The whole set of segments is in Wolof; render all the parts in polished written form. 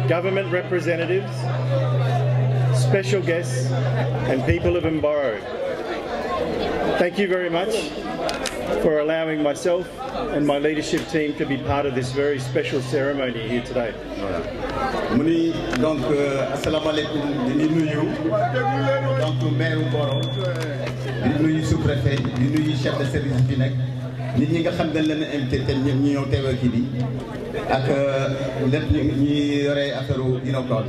government representatives, special guests and people of Mboro. Thank you very much for allowing myself and my leadership team to be part of this very special ceremony here today. Muni donc assalamu alaikum di nuyu donc maire Mboro di nuyu sous-préfet di nuyu chef de service bi nek nit ñi nga xam dañ leen invité té ñi ñëw téwé ki bi ak lepp ñi yoré affaireu inokor.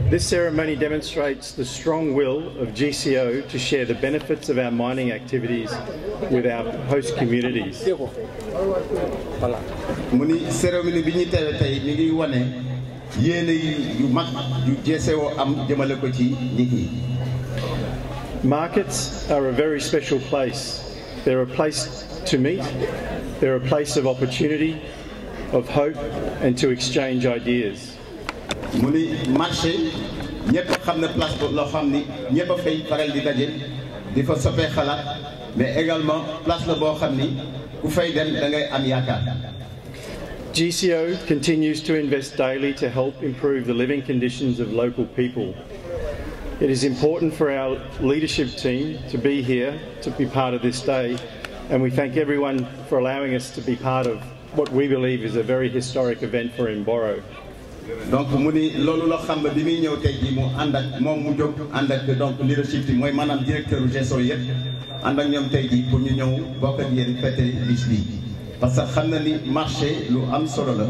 This ceremony demonstrates the strong will of GCO to share the benefits of our mining activities with our host communities. Muni cérémonie bi ñi téwé tay ñi ngi wone yéene yu mag yu GCO am jëmale ko ci nit ñi. Markets are a very special place. They're a place to meet, they're a place of opportunity, of hope and to exchange ideas. Muni marché ñepp xam na place lo xamni ñepp fay faral di dajé di fa soppé xalaat mais également place la bo xamni ku fay dem da ngay am yaakaar. GCO continues to invest daily to help improve the living conditions of local people. It is important for our leadership team to be here, to be part of this day, and we thank everyone for allowing us to be part of what we believe is a very historic event for Mboro. Donc muni lolu lo xam ba bi mi ñew tay ji mu and ak mom mu jog and ak donc leadership team moy manam directeur GCO yépp and ak ñom tay ji pour ñu ñew bokk ak yeen fété bis bi parce que xam na ni marché lu am solo la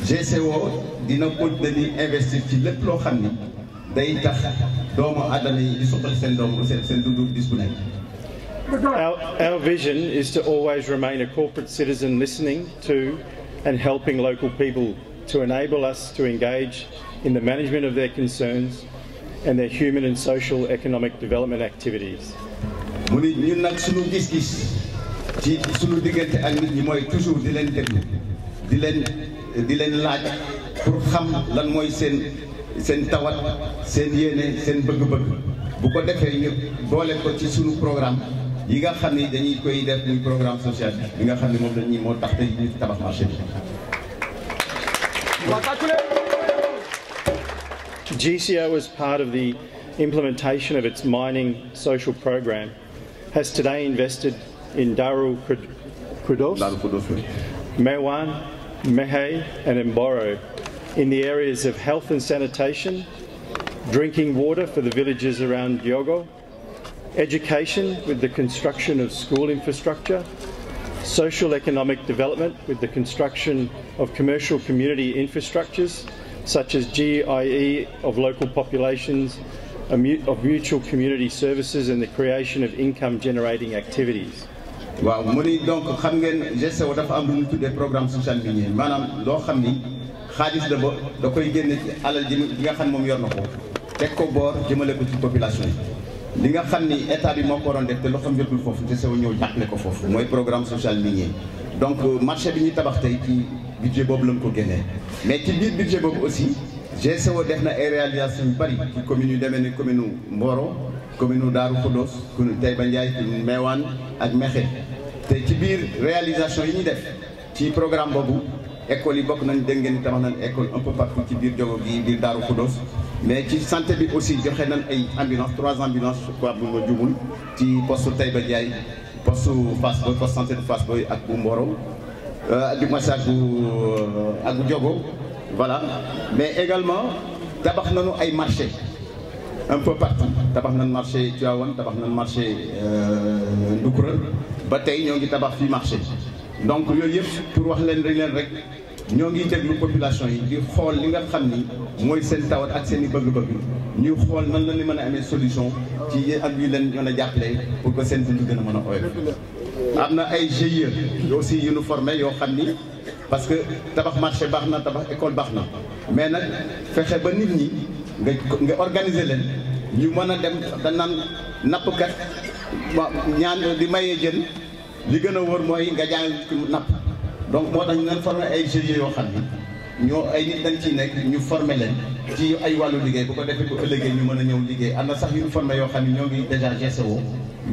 GCO dina continuer investir ci lepp lo xam ni day tax doomu adana yi di soxal sen doom sen dundu bis bu nek. Our vision is to always remain a corporate citizen listening to and helping local people to enable us to engage in the management of their concerns and their human and social economic development activities. Muni ñun nak suñu gis-gis ci suñu digënté ak nit ñi moy toujours di leen déglu di leen laaj pour xam lan moy sen tawat sen yéene sen bëgg-bëgg bu ko défé ñu bolé ko ci suñu programme yi nga xamni dañuy koy def muy programme social bi nga xamni mom lañuy mo tax tay ñu tabax marché bi. GCO, as part of the implementation of its mining social program, has today invested in Darul Khoudoss, Mewan, Mehe and Mboro in the areas of health and sanitation, drinking water for the villages around Diogo, education with the construction of school infrastructure, social economic development with the construction of commercial community infrastructures such as GIE of local populations, of mutual community services and the creation of income generating activities. Waaw muni donc xam ngeen GCO dafa am lu ñu tuddee programme social minier maanaam loo xam ni xaalis la ba da koy génne ci alal ji nga xam moom yor na ko teg ko boor jëmale ko ci population yi li nga xam ni état bi moo ko waroon def te loo xam jotul foofu GCO ñëw jàppale ko foofu mooy programme social minier donc marché bi ñuy tabax tey ci budget boobu lañ ko génnee mais ci biir budget boobu aussi GCO def na ay réalisation yu bari ci commune yu demee ni commune Mboro commune Darou Khoudoss commune Taïba Ndiaye commune Mewane ak Mekhe te ci biir réalisation yi ñuy def ci programme boobu école yi bokk nañ dégg ngeen tabax nañ école un peu partout ci biir Diogo gi biir Darou Khoudoss mais ci santé bi aussi joxe nañ ay ambulance 3 ambulances je crois bu ma jumul ci poste Taïba Ndiaye poste Fass Boy poste santé de Fass Boy ak bu Mboro du marché ak bu Diogo voilà mais également tabax nañu ay marché un peu partout tabax nañ marché Tivaouane tabax nañ marché Ndoukoura ba tey ñoo ngi tabax fii marché donc yooyu yëpp pour wax leen rek ñoo ngi déglu population yi di xool li nga xam ni mooy seen tawat ak seen i bëgg-bëgg ñuy xool nan la ñu mën a amee solution ci ak yu leen mën a jàppale pour que seen dund gën a mën a oyof. am na ay GIE aussi yu ñu formé yoo xam ni parce que tabax marché baax na tabax école baax na mais nag fexe ba nit ñi nga organiser leen ñu mën a dem dañ naan nappkat ñaan di mayee jën li gën a wóor mooy nga jàng napp donc moo tax ñu leen formé ay GIE yoo xam ni ñoo ay nit dañ ciy nekk ñu formé leen ci ay wàllu liggéey bu ko defee bu ëllëgee ñu mën a ñëw liggéey am na sax yu ñu formé yoo xam ne ñoo ngi déjà GCO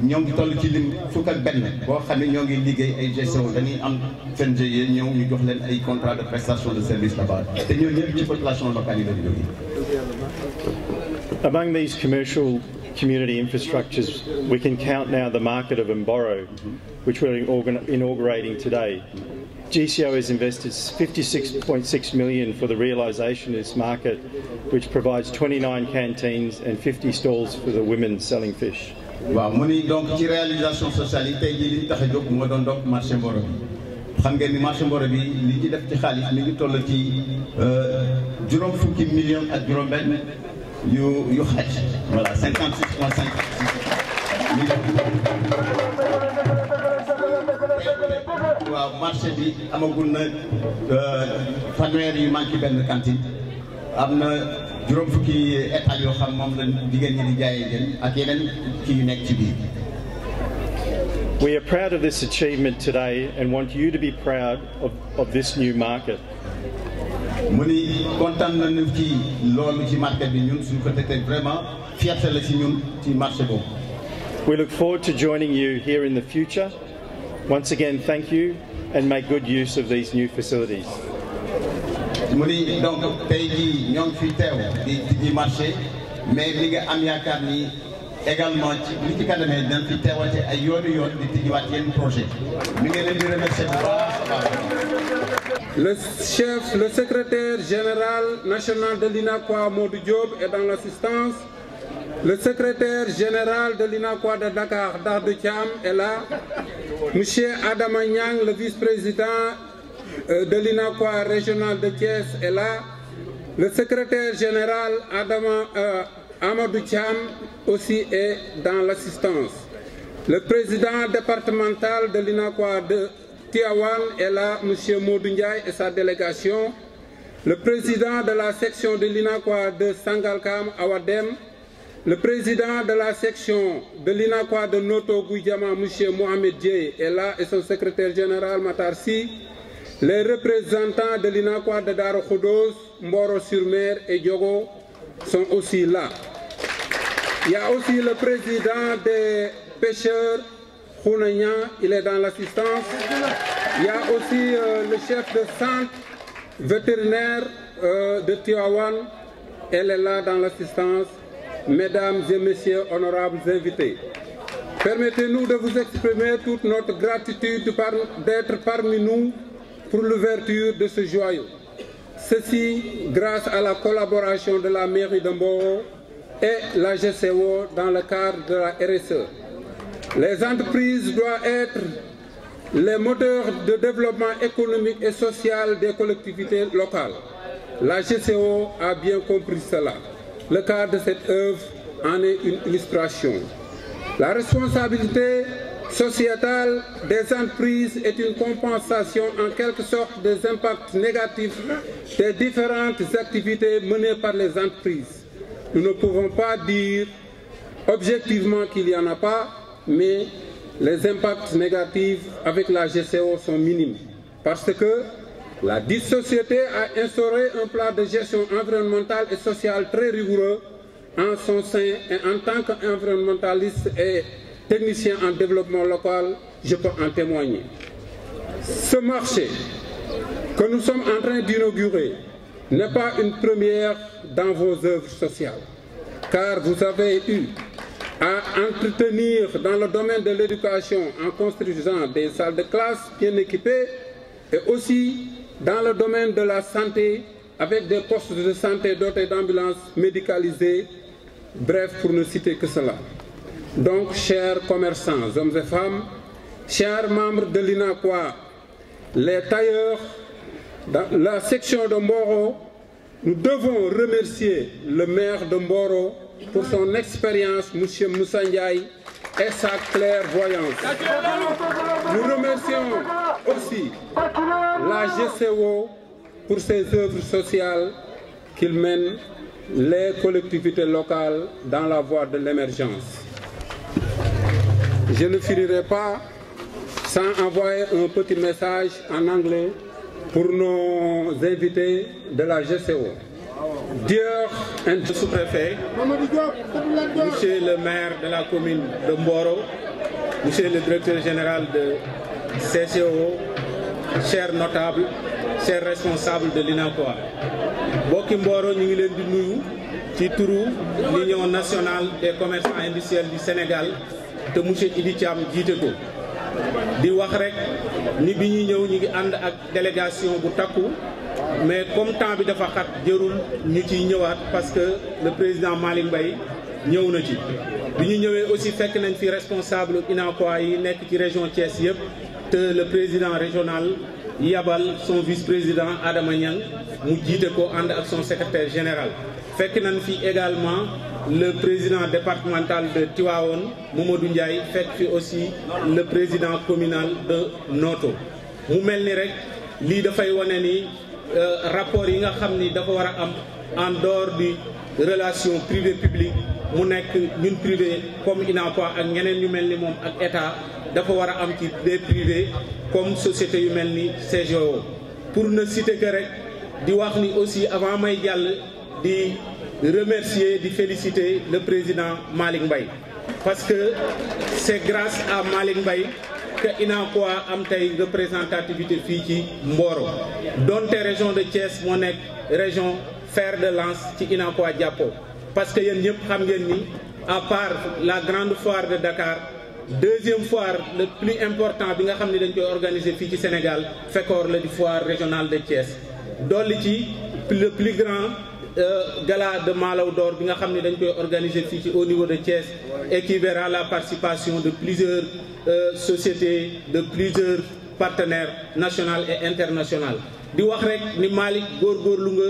ñoo ngi toll ci lim fukk ak benn boo xam ne ñoo ngi liggéey ay GCO dañuy am seen GIE ñëw ñu jox leen ay contrat de prestation de service là-bas te ñoo ñëpp ci population locale yi lañu jógee. Among these commercial community infrastructures, we can count now the market of Mboro, which we're inaugurating today. GCO has invested $56.6 million for the realisation of this market, which provides 29 canteens and 50 stalls for the women selling fish. waaw mu ni donc ci réalisation sociale yi tey jii li ñu tax a jóg moo doon donc marché Mboro bi xam ngeen ni marché Mboro bi li ci def ci xaalis mi ngi toll ci juróom fukki millions ak juróom-benn yu xaj voilà 56,5 millions. waaw marché bi amagul na fanweer yu manqué benn cantine am na juróom fukki étal yoo xam moom la jigéen ñi di jaayee jën ak yeneen kii yu nekk ci biir. We are proud of this achievement today and want you to be proud of this new market. mu ni kontaan nañu ci loolu ci marché bi ñun suñu côté te vraiment fierté la ci ñun ci marché boobu. We look forward to joining you here in the future. Once again, thank you and make good use of these new facilities. mu ni donc tey jii ñoo ngi fi teew di marché mais li nga am yaakaar ni également ci li ci kanamee dañ fi teewate ay yoon di tijjiwaat yenn projet mi ngi leen di remercier bu baax. Le secrétaire général national de l'INACOA Modou Diop est dans l'assistance. Le secrétaire général de l'INACOA de Dakar Dardou Thiam est là. Monsieur Adama Niang, le vice-président de l'INACOA régional de Thiès est là. Le secrétaire général Amadou Thiam aussi est dans l'assistance. Le président départemental de l'INACOA de Tiawan est là, M. Modou Ndiaye et sa délégation. Le président de la section de l'INACOA de Sangalkam, Awadem. Le président de la section de l'INACOA de Noto Goudiama, M. Mohamed Dieye est là et son secrétaire général Matarsi. Les représentants de l'INACOA de Daro Khoudoss, Mboro-sur-Mer et Diogo sont aussi là. Il y a aussi le président des pêcheurs, Khounagnan, il est dans l'assistance. Il y a aussi le chef de centre vétérinaire de Tiawan, elle est là dans l'assistance. Mesdames et messieurs, honorables invités, permettez-nous de vous exprimer toute notre gratitude d'être parmi nous pour l'ouverture de ce joyau. Ceci grâce à la collaboration de la mairie de Mboro et la GCO dans le cadre de la RSE. Les entreprises doivent être les moteurs de développement économique et social des collectivités locales. La GCO a bien compris cela. Le cadre de cette œuvre en est une illustration. La responsabilité sociétale des entreprises est une compensation en quelque sorte des impacts négatifs des différentes activités menées par les entreprises. Nous ne pouvons pas dire objectivement qu'il n'y en a pas, mais les impacts négatifs avec la GCO sont minimes. Parce que la dite société a instauré un plan de gestion environnementale et sociale très rigoureux en son sein et en tant qu'environnementaliste et technicien en développement local, je peux en témoigner. Ce marché que nous sommes en train d'inaugurer n'est pas une première dans vos œuvres sociales, car vous avez eu à entretenir dans le domaine de l'éducation en construisant des salles de classe bien équipées et aussi dans le domaine de la santé avec des postes de santé dotés d'ambulances médicalisées, bref pour ne citer que cela. Donc chers commerçants, hommes et femmes, chers membres de l'INACOA, les tailleurs, dans la section de Mboro, nous devons remercier le maire de Mboro pour son expérience, M. Moussa Ndiaye, et sa clairvoyance. Nous remercions aussi la GCO pour ses œuvres sociales qu'il mène les collectivités locales dans la voie de l'émergence. Je ne finirai pas sans envoyer un petit message en anglais pour nos invités de la GCO. Dear and sous-préfet, monsieur le maire de la commune de Mboro, monsieur le directeur général de CCO, chers notables, chers responsables de l'INACOA. Bokki Mboro ñu ngi leen di nuyu ci turu l'Union nationale des commerçants industriels du Sénégal te monsieur Idi Thiam jiite ko di wax rek ni bi ñuy ñëw ñu ngi ànd ak délégation bu takku mais comme temps bi dafa xat jërul ñu ciy ñëwaat parce que le président Malick Mbaye ñëw na ci bi ñu ñëwee aussi fekk nañ fi responsable INACOA yi nekk ci région Thiès yëpp te le président régional yabal son vice-président Adama Niang mu jiite ko ànd ak son secrétaire général fekk nañ fi également le président départemental de Tivaouane Mamadou Ndiaye fekk fi aussi le président communal de Noto mu mel ni rek lii dafay wane ni rapport yi nga xam ni dafa war a am en dehors du relation privée publique mu nekk ñun privé comme INACOA ak ñeneen ñu mel ni moom ak état dafa war a am ci des privés comme société yu mel ni CGO pour ne citer que rek di wax ni aussi avant may jàll di remercier di féliciter le président Malick Mbaye parce que c'est grâce à Malick Mbaye que INACOA am tey représentativité fii ci Mboro donte région de Thiès moo nekk région fer de lance ci INACOA jàppoo parce que yéen ñëpp xam ngeen ni à part la grande foire de Dakar deuxième foire le plus important bi nga xam ne dañ koy organiser fii ci Sénégal fekkoor la di foire régionale de Thiès dolli ci le plus grand gala de Malaw d'or bi nga xam ne dañ koy organiser fii ci au niveau de Thiès et qui verra la participation de plusieurs sociétés de plusieurs partenaires nationaux et internationaux di wax rek ni Malick góorgóorlu nga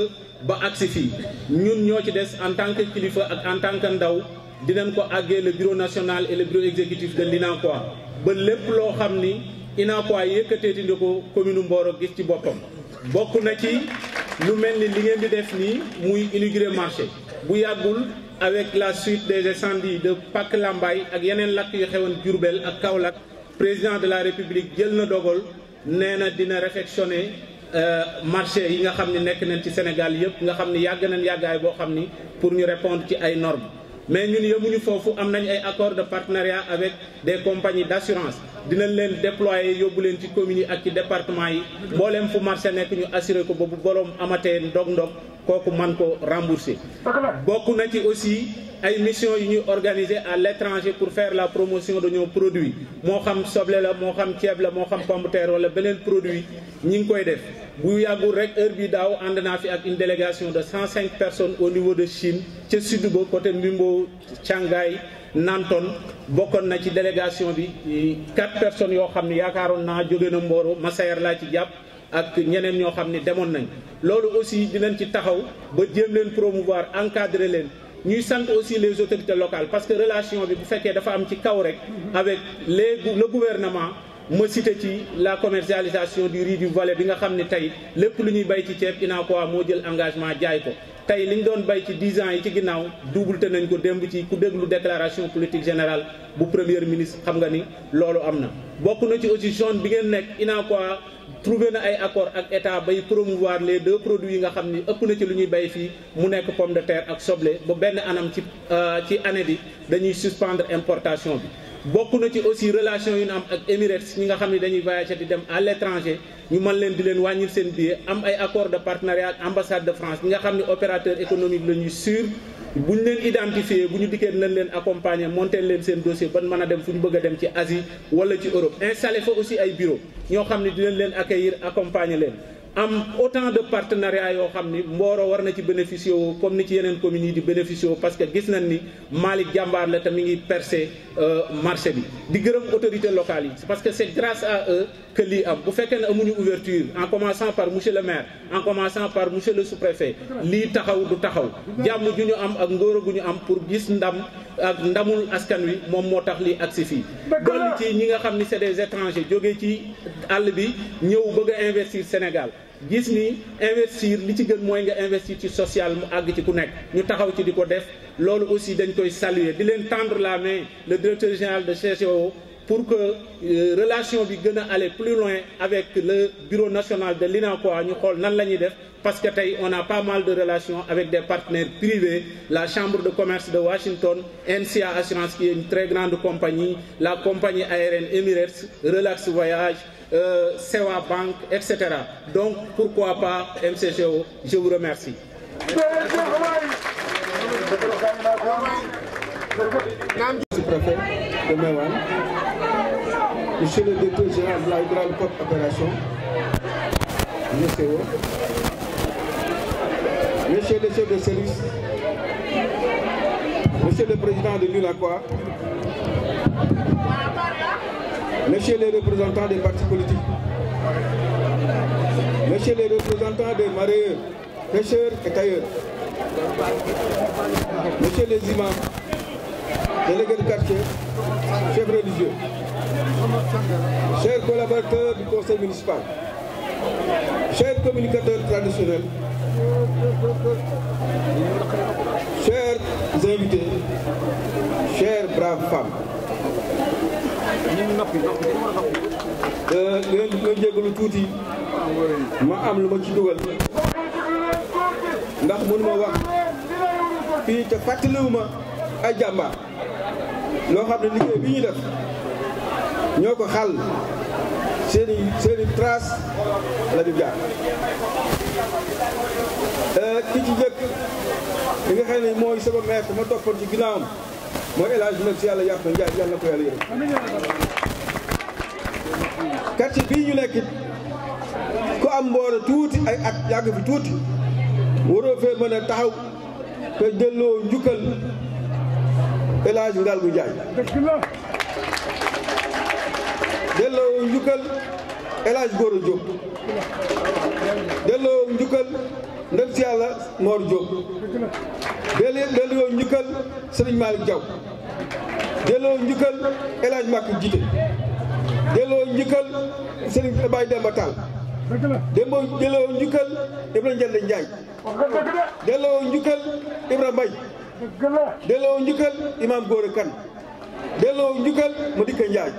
ba agsi fii ñun ñoo ci des en tant que kilifa ak en tant que ndaw dinañ ko àggee le bureau national et le bureau exécutif de l'INACOA ba lépp loo xam ni INACOA yëkkateeti ndi ko commune Mboro gis ci boppam bokk na ci lu mel ni li ngeen di def nii muy inauguré marché bu yàggul avec la suite des incendies de Pàcc Lambaye ak yeneen lakk yu xewoon Diourbel ak Kaolack président de la République jël na dogal nee na dina réfectionner marché yi nga xam ne nekk nañ ci Sénégal yëpp nga xam ne yàgg nañ yàggaay boo xam ni pour ñu répondre ci ay normes mais ñun yemuñu foofu am nañ ay accords de partenariat avec des compagnies d'assurance dinañ leen déployer yóbbu leen ci communes yi ak ci département yi mbooleem fu marché nekk ñu assurer ko ba bu borom amatee ndog-ndog kooku man ko rembourser. bokk na ci aussi ay missions yu ñuy organiser à l'étranger pour faire la promotion de nos produits moo xam soble la moo xam ceeb la moo xam pomme de terre wala beneen produit ñi ngi koy def bu yàggul rek heure bi daaw ànd naa fi ak une délégation de 105 personnes au niveau de Chine ca sud ba côté Mbimbo Shanghai Nanton bokkoon na ci délégation bi 4 personnes yoo xam ne yaakaaroon naa jóge na Mboro Massayer laa ci jàpp ak ñeneen ñoo xam ne demoon nañ loolu aussi dinañ ci taxaw ba jéem leen promouvoir encadrer leen ñuy sant aussi les autorités locales parce que relation bi bu fekkee dafa am ci kaw rek avec le gouvernement ma cité ci la commercialisation du riz du Valais bi nga xam ne tey lépp lu ñuy bay ci ceeb INACOA moo jël engagement jaay ko tey li ñu doon bay ci 10 ans yi ci ginnaaw double nañ ko démb ci ku déglu déclaration politique générale bu premier ministre xam nga ni loolu am na bokk na ci aussi zone bi ngeen nekk INACOA trouvé na ay accord ak état bay promouvoir les 2 produits yi nga xam ni ëpp na ci lu ñuy bay fii mu nekk pomme de terre ak soble ba benn anam ci année bi dañuy suspendre importation bi bokk na ci aussi relation yu ñu am ak Emirates ñi nga xam ne dañuy voyager di dem à l'étranger ñu mën leen di leen wàññil seen billet am ay accord de partenariat ak ambassade de France ñi nga xam ne opérateur économique la ñuy sûr bu ñu leen identifier bu ñu dikkee nañ leen accompagner monter leen seen dossier ban mën a dem fu ñu bëgg a dem ci Asie wala ci Europe installer fa aussi ay bureau ñoo xam ne dinañ leen accueillir accompagner leen am autant de partenariats yoo xam ni Mboro war na ci bénéficier wu comme ni ci yeneen communes yi di bénéficier wu parce que gis nañ ni Malick jàmbaar la te mi ngi percer marché bi di gërëm autorités locales yi parce que c'est grâce à eux que lii am bu fekkee ne amuñu ouverture en commençant par monsieur le maire en commençant par monsieur le sous-préfet lii taxaw du taxaw jàmm ju ñu am ak ngóora gu ñu am pour gis ndam ak ndamul askan wi moom moo tax lii agsi fii dolli ci ñi nga xam ni c'est des étrangers jógee ci àll bi ñëw bëgg a investir Sénégal gis ni investir li ci gën mooy nga investir ci social mu àgg ci ku nekk ñu taxaw ci di ko def loolu aussi dañ koy saluer di leen tendre la main le directeur général de CCO pour que relation bi gën a aller plus loin avec le bureau national de l'INACOA ñu xool nan la ñuy def parce que tey on a pas mal de relations avec des partenaires privés, la chambre de commerce de Washington, NCA Assurance qui est une très grande compagnie, la compagnie aérienne Emirates, Relax Voyage, Sewa Bank, etc. Donc pourquoi pas MCGO? Je vous remercie. Monsieur le préfet de Mewan, monsieur le directeur général de la grande côte opération, MCO, monsieur le chef de service, monsieur le président de l'UNACOA, monsieur les représentants des partis politiques, monsieur les représentants des mareyeurs, pêcheurs et tailleurs, monsieur les imams, délégués de quartier, chefs religieux, chers collaborateurs du conseil municipal, chers communicateurs traditionnels, chers invités, chères braves femmes. nga jégalu tuuti ma am lu ma ci dugal ndax mënuma wax fii te fàttaliwuma ay jàmbaar loo xam ne liggéey bi ñu def ñoo ko xàll seeni trace la ñu jaar ki ci jëkk li nga xam ne mooy sama maître ma toppoon ci ginnaawam mooy El Hadj Nag si yàlla yàpp na Njaay yàlla na ko yàlla yërëm quartier bii ñu nekk ku am Mboro tuuti ay at yàgg fi tuuti waroo fee mën a taxaw te delloo njukkal El Hadj Ngalgou Ndiaye delloo njukkal El Hadj Gora Diop delloo njukkal ndem si yàlla Mor Diop delloo njukkal Serigne Malick Diaw delloo njukkal El Hadj Màkk Jité delloo njukkal Serigne Baye Demba Tall delloo njukkal Ibrahima Ndiaye Ndiaye delloo njukkal Ibrahima Mbaye delloo njukkal Imam Gora Kane delloo njukkal Madické Ndiaye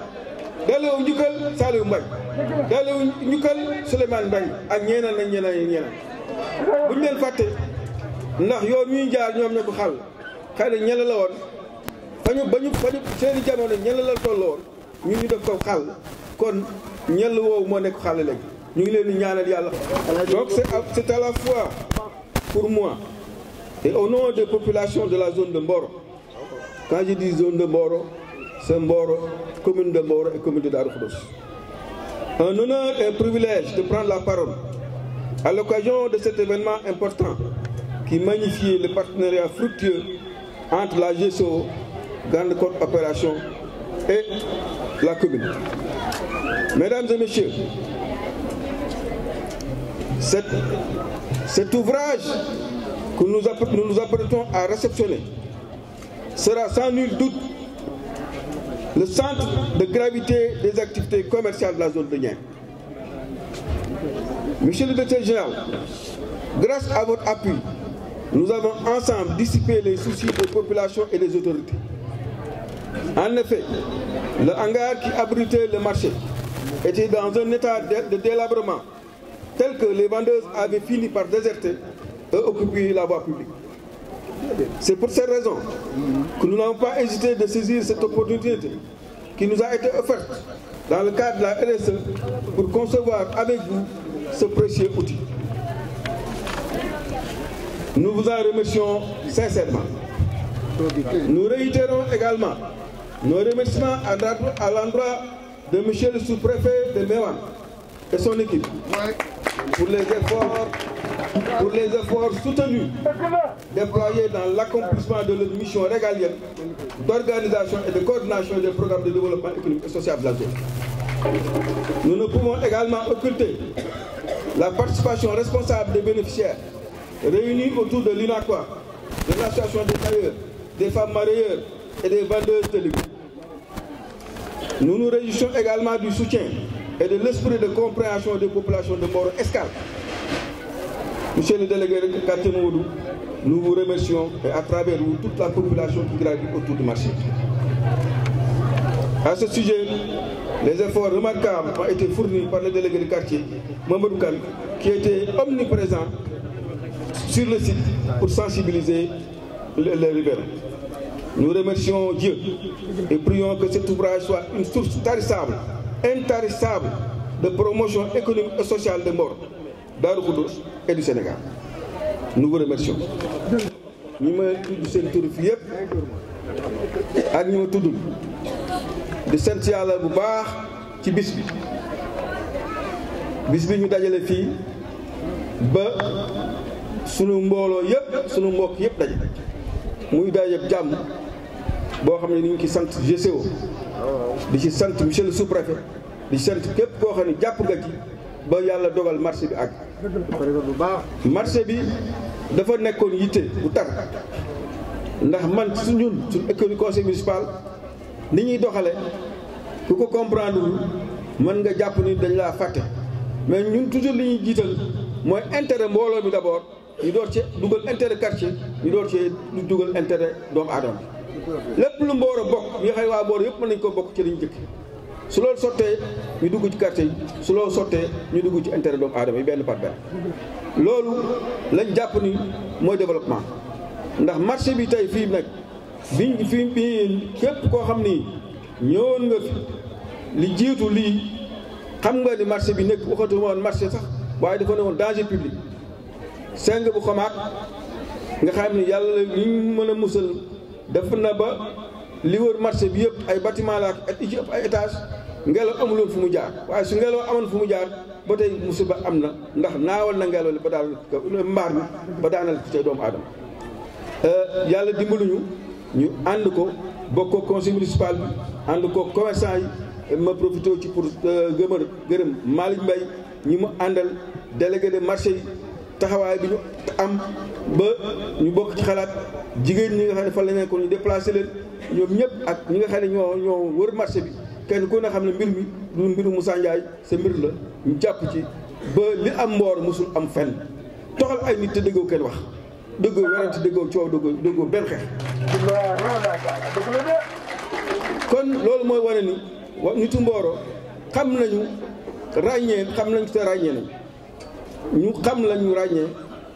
delloo njukkal Saliou Mbaye delloo njukkal Souleymane Mbaye ak ñeneen ak ñeneen buñ leen fàtte ndax yoon ñuy jaar ñoom ñoo ko xàll xëy na ñeneen la woon bañu seeni jamono ñeneen la tolloo woon ñu def ko xàll kon ñell woowu moo nekk xàll léegi ñu ngi leen di ñaanal yàlla. Donc c'est à la fois pour moi et au nom des populations de la zone de Mboro. Quand je dis zone de Mboro, c'est Mboro, commune de Mboro et commune de Darou Khoudoss. Un honneur et un privilège de prendre la parole à l'occasion de cet événement important qui magnifie le partenariat fructueux entre la GSO, Grande Côte Opération, et la commune. Mesdames et messieurs, cet ouvrage que nous nous apprêtons à réceptionner sera sans nul doute le centre de gravité des activités commerciales de la zone de Niayes. Monsieur le directeur général, grâce à votre appui, nous avons ensemble dissipé les soucis des populations et des autorités. En effet, le hangar qui abritait le marché était dans un état de délabrement tel que les vendeuses avaient fini par déserter et occuper la voie publique. C'est pour cette raison que nous n'avons pas hésité de saisir cette opportunité qui nous a été offerte dans le cadre de la RSE pour concevoir avec vous ce précieux outil. Nous vous en remercions sincèrement. Nous réitérons également nos remerciements à l'endroit de monsieur le sous-préfet de Mewan et son équipe pour les efforts soutenus déployés dans l'accomplissement de notre mission régalienne d'organisation et de coordination des programmes de développement économique et social de la zone. Nous ne pouvons également occulter la participation responsable des bénéficiaires réunis autour de l'UNACOA, de l'association des tailleurs, des femmes mareyeurs et des vendeuses de légumes. Nous nous réjouissons également du soutien et de l'esprit de compréhension des populations de Mboro Escale. Monsieur le délégué de quartier Moudou, nous vous remercions et à travers vous toute la population qui gravite autour du marché. À ce sujet, les efforts remarquables ont été fournis par le délégué de quartier, Mamadou Kane, qui était omniprésent sur le site pour sensibiliser les riverains. Nous remercions Dieu et prions que cet ouvrage soit une source tarissable, intarissable de promotion économique et sociale de Mboro, Darou Khoudoss et du Sénégal. Nous vous remercions. Ñi ma tudd seen tur fi yëpp ak ñi ma tuddul di sant Yàlla bu baax ci bis bi ñu dajale fii ba sunu mbooloo yëpp sunu mbokk yëpp daje muy daje jàmm boo xam ne ni ñu ngi ci sant GCO di ci sant monsieur le sous-préfet di ci sant képp koo xam ne jàpp nga ci ba yàlla dogal marché bi àgg. marché bi dafa nekkoon yitte bu tar ndax man suñu école conseil municipal ni ñuy doxale ku ko comprendre mën nga jàpp ni dañ laa fàtte mais ñun toujours li ñuy jiital mooy intérêt mbooloo mi d'abord ñu door ci dugal intérêt quartier ñu door ci dugal intérêt doomu aadama lépp lu Mboro bokk yi xëy waa Mboro yëpp mën nañu ko bokk ci liñ jëkk su loolu sottee ñu dugg ci quartier yi su loolu sottee ñu dugg ci intérêt doomu aadama yi benn par benn loolu lañ jàpp ni mooy développement ndax marché bi tey fii nag bi képp koo xam ni ñëwoon nga fi li jiitu lii xam nga ni marché bi nekk waxatu woon marché sax waaye dafa ne woon danger public seng bu xamaat nga xam ni yàlla li ñu mën a musal def na ba li wër marché bi yëpp ay bâtiment la ak ci ëpp ay étage ngelaw amuloon fu mu jaar waaye su ngelaw amoon fu mu jaar ba tey musiba am na ndax naawal na ngelaw li ba daanal mbaar mi ba daanal ci tey doomu aadama yàlla dimbaluñu ñu ànd ko bokkoo conseil municipal bi ànd ko commerçant yi ma profité ci pour gërëm Malick Mbaye ñi mu àndal délégué de marché yi taxawaay bi ñu am ba ñu bokk ci xalaat jigéen ñi nga xam ne fan la nekkoon ñu déplacé leen ñoom ñëpp ak ñi nga xam ne ñoo wër marché bi kenn ku ne xam ne mbir mi du mbiru Moussa Ndiaye sa mbir la ñu jàpp ci ba li am Mboro mosul am fenn toxal ay nit te déggoo kenn wax déggoo werante déggoo coow déggoo benn xeex kon loolu mooy wane ni nitu Mboro xam nañu ràññee xam nañu te ràññee nañu ñu xam lañu ràññee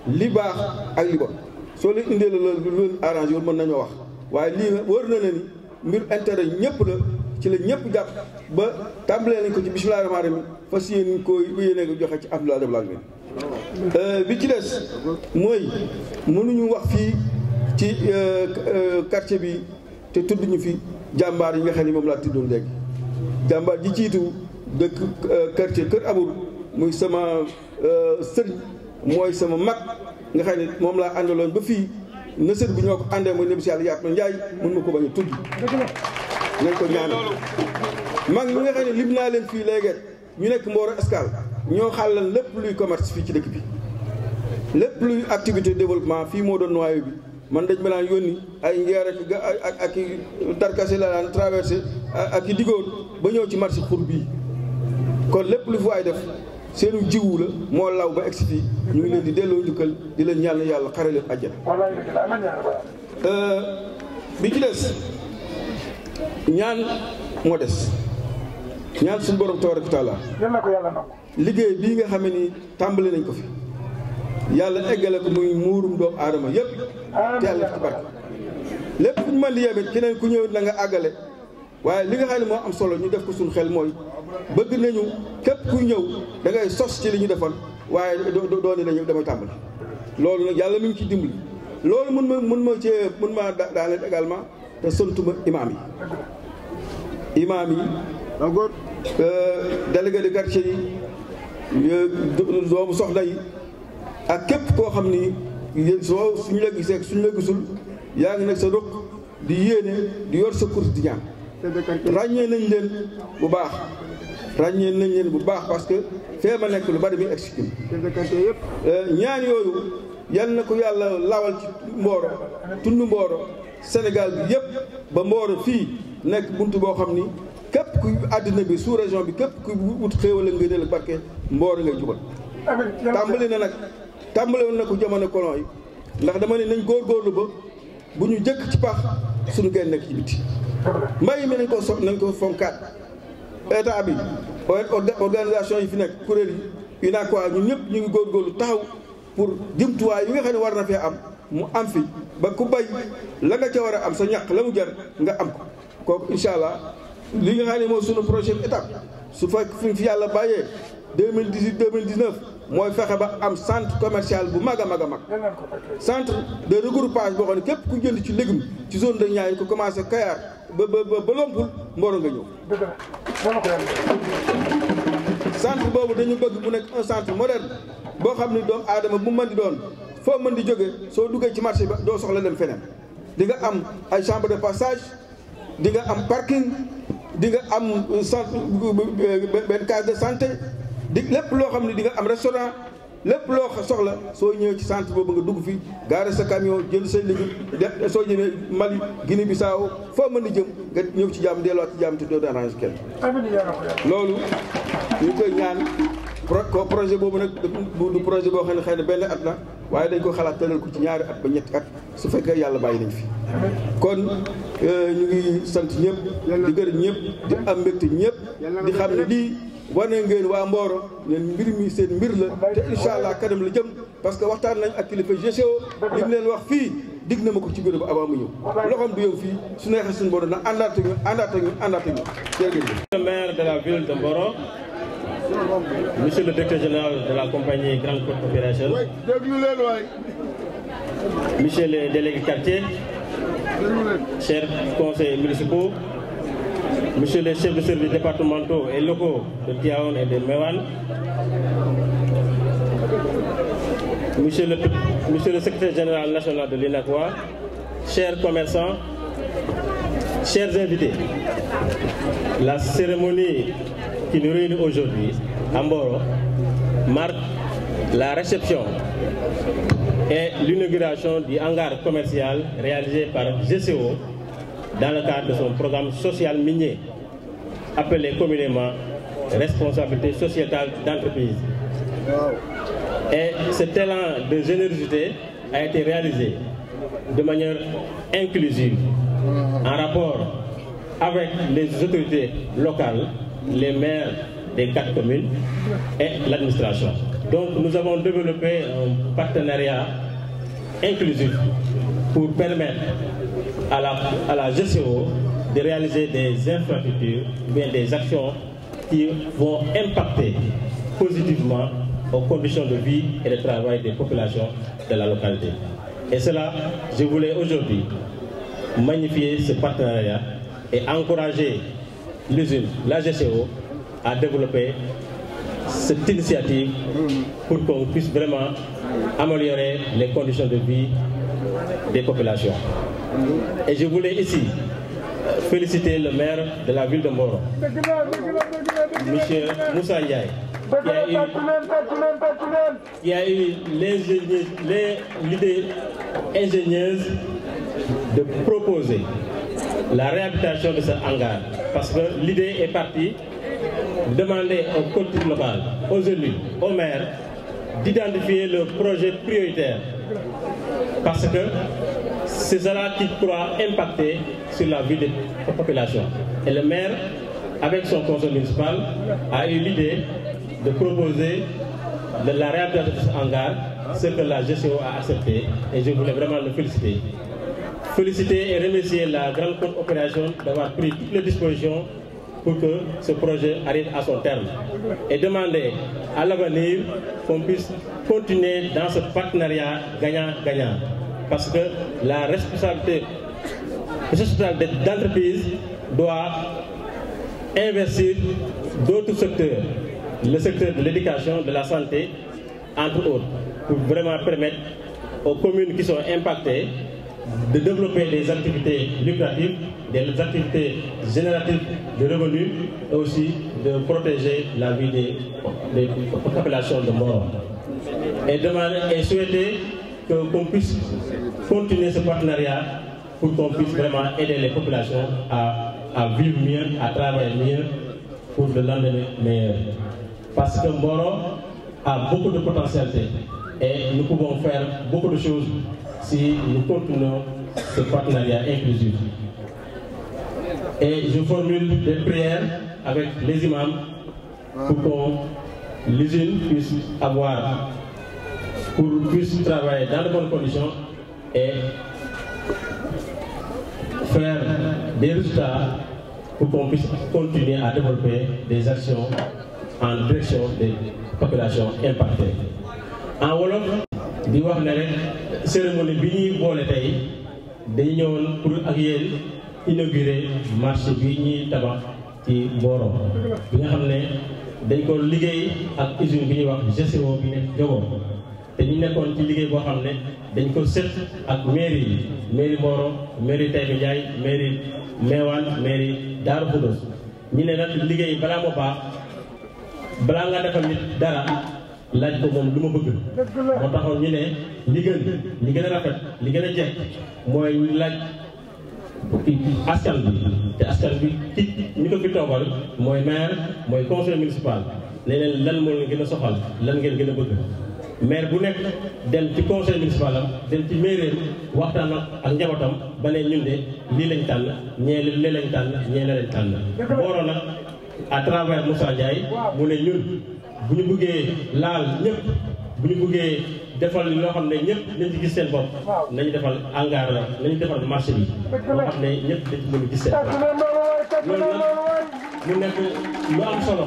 li baax ak li bon soo leen indee la lu arrangé wul mën nañoo wax waaye lii wër na ne ni mbir intérêt ñëpp la ci la ñëpp jàpp ba tàmbalee nañ ko ci bismillah rahmaan rahim fas yéene ko joxe ci alhamdulilah rabbil alamin bi ci des mooy mënuñu wax fii ci quartier bi te tudd ñu fi jàmbaar yi nga xam ne moom laa tuddoon léegi jàmbaar ji jiitu dëkk quartier Kër Abour muy sama sëriñ mooy sama mag nga xam ne moom laa àndaloon ba fii na sët bi ñoo ko àndee mooy nem si yàlla yaat na Njaay mun ma ko bañ a tudd nañ ko ñaanal mag ñi nga xam ne lim naa leen fii léegi ñu nekk Mboro Escale ñoo xàllal lépp luy commerce fii ci dëkk bi lépp luy activité développement fii moo doon noyau bi man dañ ma daan yónni ay ngeer ak i darkase la daan traversé ak i diggoon ba ñëw ci marché xur bii kon lépp lu fi waay def seenu jiwu la moo law ba egsi fii ñu ngi leen di delloo njukkal di leen ñaan yàlla xare leen àjjana bi ci des ñaan moo des ñaan suñu borom tabaraka wa taala liggéey bii nga xam ne ni tàmbali nañ ko fi yàlla eggale ko muy muurum doomu aadama yëpp te yàlla ci barke lépp fu ñu mën di yemit keneen ku ñëw na nga àggale waaye li nga xam ne moo am solo ñu def ko suñu xel mooy bëgg nañu képp kuy ñëw da ngay sos ci li ñu defal waaye doo ni dañu damay tàmbali loolu nag yàlla mi ngi ci dimbali loolu mën ma daaneel également te santuma imaam yi délégué de quartier yi doomu soxna yi ak képp koo xam ni suñu la gisee suñu la gisul yaa ngi nekk sa rëkk di yéene di yor sa course di ñaan ràññee nañ leen bu baax parce que fee ma nekk lu bari mi expliqué ñaan yooyu yal na ko yàlla lawal ci Mboro tund Mboro Sénégal bi yëpp ba Mboro fii nekk buntu boo xam ni képp ku àddina bi sous région bi képp ku wut xéewal nga ne la barke Mboro ngay jubal tàmbali woon na ko jamono colon yi ndax dama ne nañ góorgóorlu ba bu ñu jëkk ci pax suñu gën nekk ci biti mbay mi nañ ko fonkaat état bi organisation yi fi nekk kuréel yi UNACOIS ñun ñëpp ñu ngi góorgóorlu taxaw pour jumtuwaay yi nga xam ne war na fee am mu am fi ba ku bay la nga ca war a am sa ñàq la mu jar nga am ko kooku incha allah li nga xam ne mooy sunu prochaine étape su fekk fi yàlla bàyyee 2018 2019 mooy fexe ba am centre commercial bu mag a mag a mag centre de regroupage boo xam ne képp ku jënd ci légume ci zone de Niayes ko commencé Kayar ba Lompul Mboro nga ñëw. centre boobu dañu bëgg mu nekk un centre moderne boo xam ne doomu aadama bu mën di doon foo mën di jóge soo duggee ci marché ba doo soxla dem feneen di nga am ay chambre de passage di nga am parking di nga am centre benn case de santé di lépp loo xam ne di nga am restaurant lépp loo soxla soo ñëwee ci centre boobu nga dugg fi gaare sa camion jënd say légumes soo jëmee Mali Guinée Bissau foo mën di jëm nga ñëw ci jàmm delluwaat ci jàmm te doo dérange kenn. loolu ñu koy ñaan projet boobu nag du projet boo xam ne xëy na benn at la waaye dañ ko xalaat tëral ko ci ñaari at ba ñetti at su fekkee yàlla bàyyi nañ fi. kon ñu ngi sant ñëpp di gërëm ñëpp di am mbégte ñëpp di xam ne lii wane ngeen waa Mboro ne mbir mi seen mbir la te incha allah kanam la jëm parce que waxtaan nañ ak kilifa GCO li mu leen wax fii dig na ma ko ci bureau ba avant mu ñëw loxoom du yow fii su neexee suñu Mboro na àndaat ak ñun jërëjëf. Le maire de la ville de Mboro, monsieur le directeur général de la compagnie Grande Côte Opération, monsieur les délégués quartier, chers conseillers municipaux, monsieur les chefs de services départementaux et locaux de Tivaouane et de Méouane, monsieur le secrétaire général national de l'UNACOIS, chers commerçants, chers invités, la cérémonie qui nous réunit aujourd'hui à Mboro marque la réception et l'inauguration du hangar commercial réalisé par GCO dans le cadre de son programme social minier appelé communément responsabilité sociétale d'entreprise. Et cet élan de générosité a été réalisé de manière inclusive en rapport avec les autorités locales, les maires des 4 communes et l'administration. Donc nous avons développé un partenariat inclusif pour permettre à la GCO de réaliser des infrastructures, bien des actions qui vont impacter positivement aux conditions de vie et de travail des populations de la localité. Et cela, je voulais aujourd'hui magnifier ce partenariat et encourager l'usine, la GCO, à développer cette initiative pour qu'on puisse vraiment améliorer les conditions de vie des populations. Et je voulais ici féliciter le maire de la ville de Mboro, M. Moussa Ndiaye, qui a eu l'idée ingénieuse de proposer la réhabilitation de ce hangar. Parce que l'idée est partie de demander aux collectivités locales, aux élus, aux maires, d'identifier le projet prioritaire. Parce que c'est cela qui pourra impacter sur la vie des populations. Et le maire, avec son conseil municipal, a eu l'idée de proposer de la réhabilitation de ce hangar, ce que la GCO a accepté, et je voulais vraiment le féliciter. Féliciter et remercier la Grande Côte Opération d'avoir pris toutes les dispositions pour que ce projet arrive à son terme. Et demander à l'avenir qu'on puisse continuer dans ce partenariat gagnant-gagnant. Parce que la responsabilité d'entreprise doit investir d'autres secteurs, le secteur de l'éducation, de la santé, entre autres, pour vraiment permettre aux communes qui sont impactées de développer des activités lucratives, des activités génératives de revenus et aussi de protéger la vie des populations de Mboro. Et souhaiter qu'on puisse continuer ce partenariat pour qu'on puisse vraiment aider les populations à vivre mieux, à travailler mieux pour le lendemain meilleur. Parce que Mboro a beaucoup de potentialité et nous pouvons faire beaucoup de choses si nous continuons ce partenariat inclusif. Et je formule des prières avec les imams pour que l'usine puisse travailler dans de bonnes conditions et faire des résultats pour qu'on puisse continuer à développer des actions en direction des populations impactées. En wolof di wax ne rek cérémonie bi ñuy boole tey dañu ñëwoon pour ak yéen inaugurer marché bi ñuy tabax ci Mboro bi nga xam ne dañ ko liggéey ak usine bi ñuy wax GCO bi nekk Jogo te ñu nekkoon ci liggéey boo xam ne dañ ko seet ak mairie yi mairie Mboro mairie Taïba Ndiaye mairie Mewane mairie Darou Khoudoss ñu ne nag liggéey balaa moo baax balaa nga defal nit dara laaj ko moom lu ma bëgg moo taxoon ñu ne li gën a rafet li gën a jekk mooy ñu laaj askan bi te askan bi ci ñu ko fi toogal mooy maire mooy conseil municipal ne leen lan moo leen gën a soxal lan ngeen gën a bëgg maire bu nekk dem ci conseil municipal am dem ci mairie waxtaan ak njabootam ba ne ñun de lii lañ tànn ñee lii lañ tànn ñee la lañ tànn Mboro nag à travers Moussa Ndiaye mu ne ñun bu ñu bëggee laal ñëpp bu ñu bëggee defal loo xam ne ñëpp nañ ci gis seen bopp nañu defal hangar la nañu defal marché bi loo xam ne ñëpp dañ ci mën a gis seen bopp loolu nag mu nekk lu am solo